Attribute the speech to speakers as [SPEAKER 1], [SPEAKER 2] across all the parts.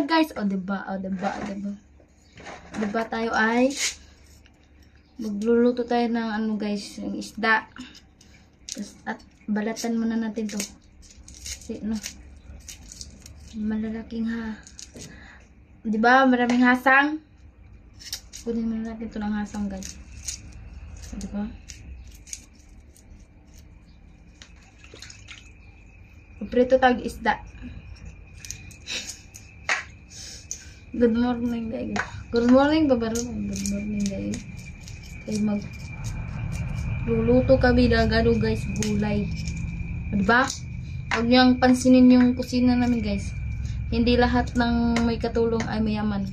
[SPEAKER 1] guys. O, diba? O, diba? O, diba? Diba tayo ay magluluto tayo ng ano guys, yung isda. At balatan muna natin to. Kasi ano, malalaking diba? Maraming hasang. Kunin muna natin to ng hasang guys. Diba? Prito tag isda. Good morning guys. Good morning babaro. Good morning guys. Kaya luluto kami ng ano guys, gulay. Diba? Huwag niyang pansinin yung kusina namin guys. Hindi lahat ng may katulong ay mayaman.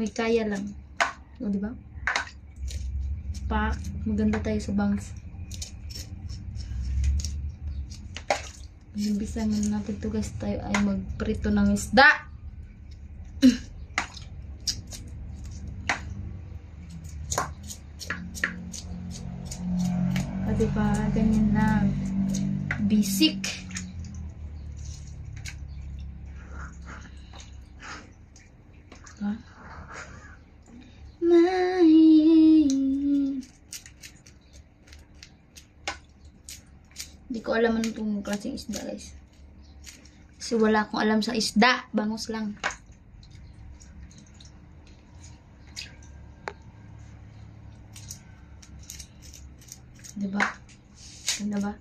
[SPEAKER 1] May kaya lang. O diba? Maganda tayo sa bangs. Umpisa muna natin to guys. Tayo ay magprito ng isda. Diba? Ganyan lang. Basic. Diba? Hindi ko alam ano itong klaseng isda guys. Kasi wala akong alam sa isda. Bangus lang. Diba? Ganda ba?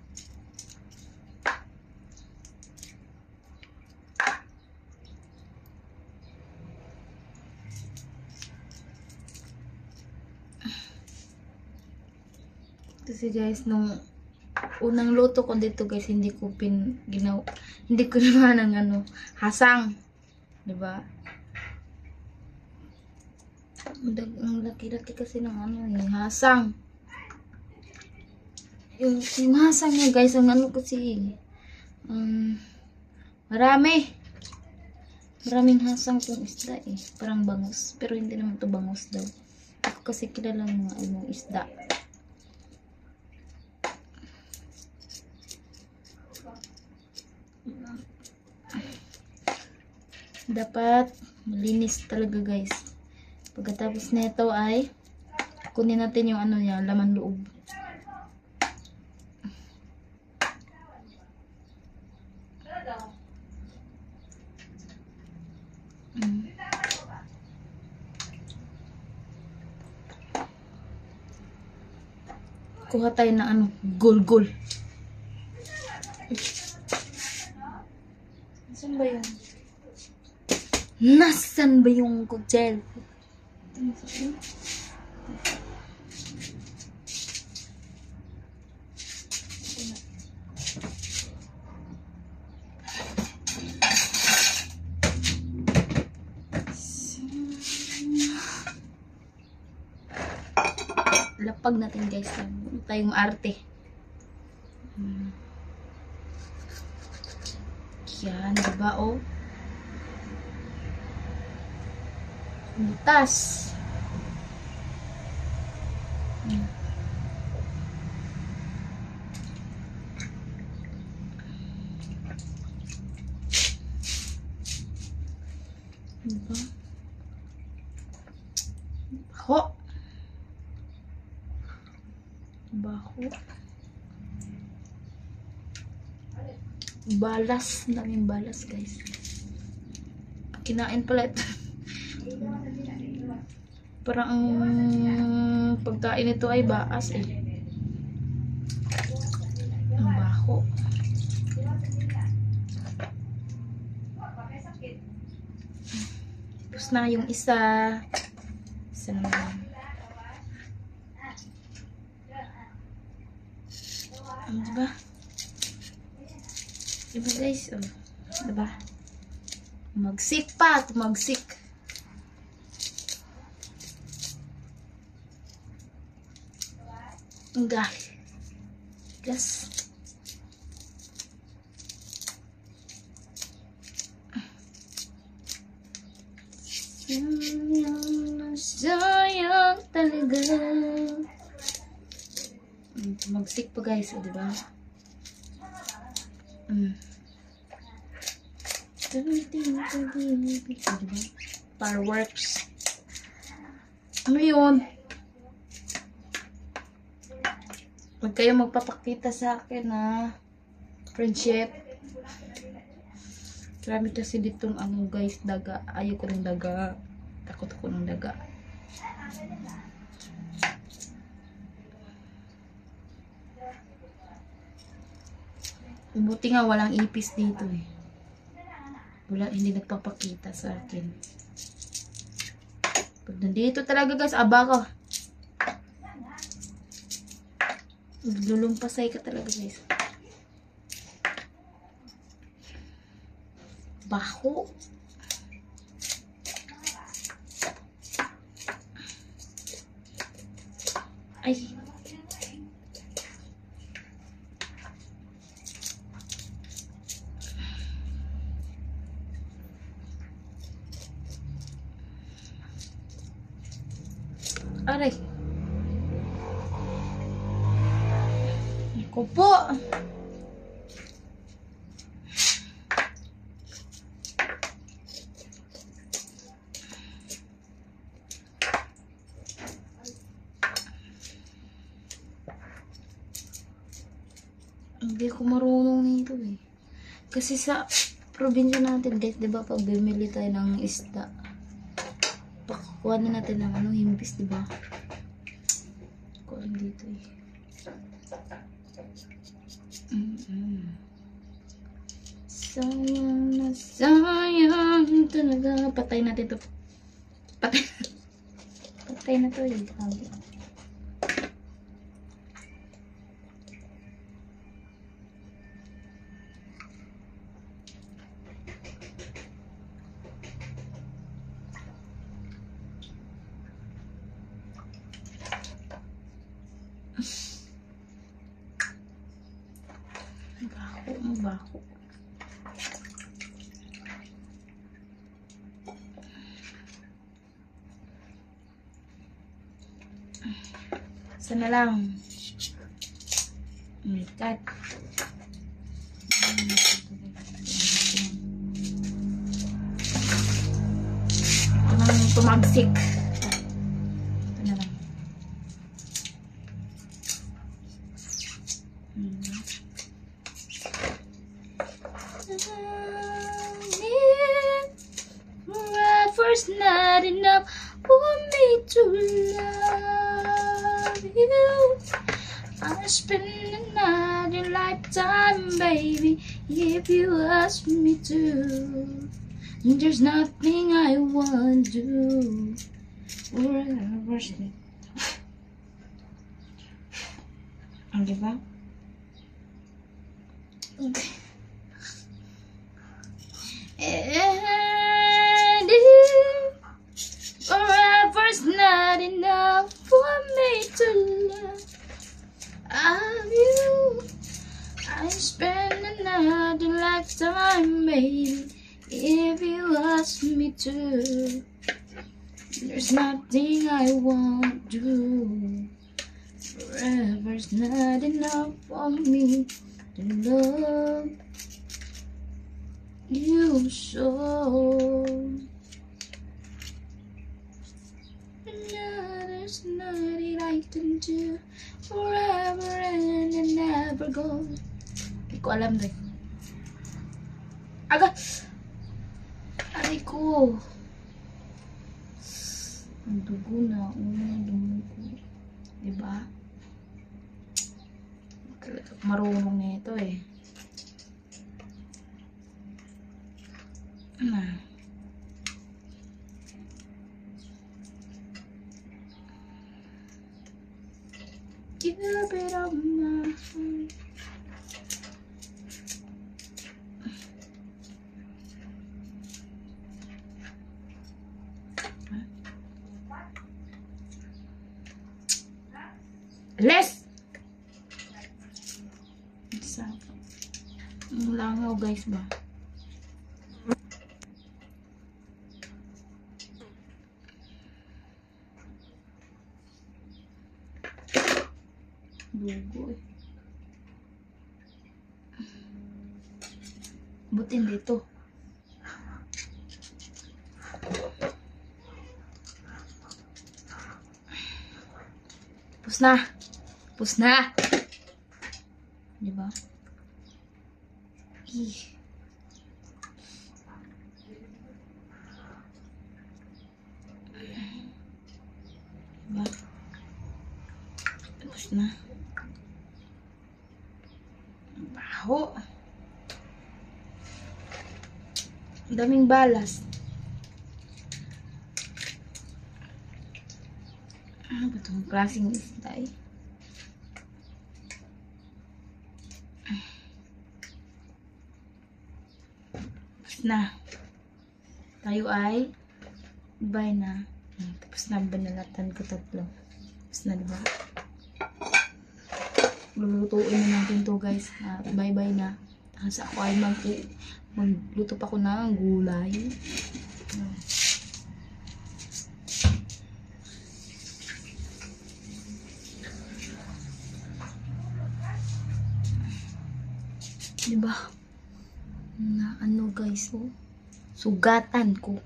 [SPEAKER 1] Kasi guys, nung unang luto ko dito guys, hindi ko hindi ko naman ng ano, hasang. Diba? Ang laki-laki kasi ng ano hasang. Yung hasang niya guys, ang ano kasi maraming hasang tong isda parang bangus, pero hindi naman to bangus daw. Ako kasi kilala ng mga isda. Dapat malinis talaga guys. Pagkatapos nito ay kunin natin yung ano niya, laman loob. Kuha tayo ng ano, gul-gul. Nasaan ba yun? Nasaan ba yung kutsel? Lapag natin guys. Tayong arte. Yan, diba oh? Butas. Diba? Baho. Baho. Balas. Daming balas guys. Kinain pala ito. Parang ang pagkain ito ay baas Ang baho. Tapos na yung isa. Isa naman. Diba? Diba guys? Oh. Diba? Magsik pa. Tumagsik. Enggak. Gas. Sayang talaga. Magsik pa guys, di ba? Fireworks. Ano yun? Huwag kayo magpapakita sa akin ha. Friendship. Marami kasi ditong ano guys, daga. Ayaw ko ng daga. Takot ako ng daga. Buti nga walang ipis dito eh. Wala, hindi nagpapakita sa akin. Pag nandito talaga guys, aba ko. Lulumpasay ka talaga guys. Baho. Ay. Aray. Ako po. Hindi ko marunong nito eh. Kasi sa probinsya natin guys, 'di ba, pag bumili tayo ng isda, pakuha na natin ng ano, himpis, 'di ba? Ko alam dito eh. Sayang na sayang talaga. Patay natin to. Patay. Patay na to eh. Baho. Sana lang. Mikat. Tumagsik. Ito na lang. Forever's not enough for me to love you. I'll spend another lifetime, baby, if you ask me to. There's nothing I won't do. Forever's not. Ang diba? Okay. And forever's not enough for me to love you. I spend another lifetime, baby, if you ask me to. There's nothing I won't do. Forever's not enough for me to love you so. There's nothing I can do forever and never go. Hindi ko alam rin. Aga! Aray ko! Ang dugo na. Ang dugo ko. Diba? Talaga marunong nito eh. Give a bit of my heart. Less! Ang langaw guys ba? Dugo eh. Butin dito. Tapos na. Tapos na. Diba? Diba? Tapos na. Baho. Daming balas. Ano ba itong klaseng isda eh? Tapos na. Tayo ay bye na. Tapos na, banalatan ko 3. Tapos na, diba? Lulutuin na natin to guys. Bye-bye na. Tapos ako ay magluto pa ko ng gulay. Diba? Na ano guys, oh. Sugatan ko.